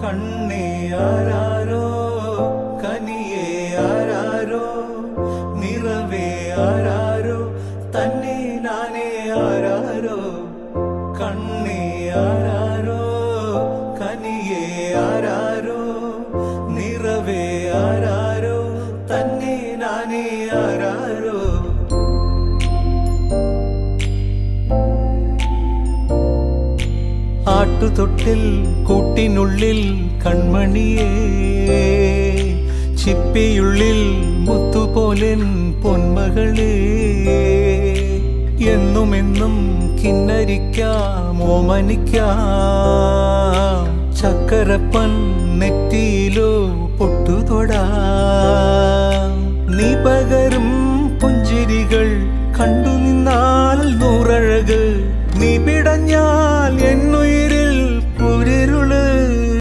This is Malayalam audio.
കണ്ണേ ആരാരോ കനിയേ ആരാരോ നിറവേ ആരാരോ തന്നെ നാനേ ആരാരോ കണ്ണേ ആരാരോ കനിയേ ആരാരോ നിറവേ ആരാരോ തന്നെ നാനേ ആരാരോ ആട്ടുതൊട്ടിൽ കൂട്ടിനുള്ളിൽ കൺമണിയേ ചിപ്പിയുള്ളിൽ മുത്തുപോലെൻ പൊന്മകളേ എന്നുമെന്നും കിന്നരിക്കാം ഓമനിക്കാം ചക്കരപ്പൻ നെറ്റിയിലോ പൊട്ടുതൊടാം നീ പകരും പുഞ്ചിരികൾ കണ്ടു നിന്നാൽ നൂറഴക് നീ പിടഞ്ഞാൽ എന്നു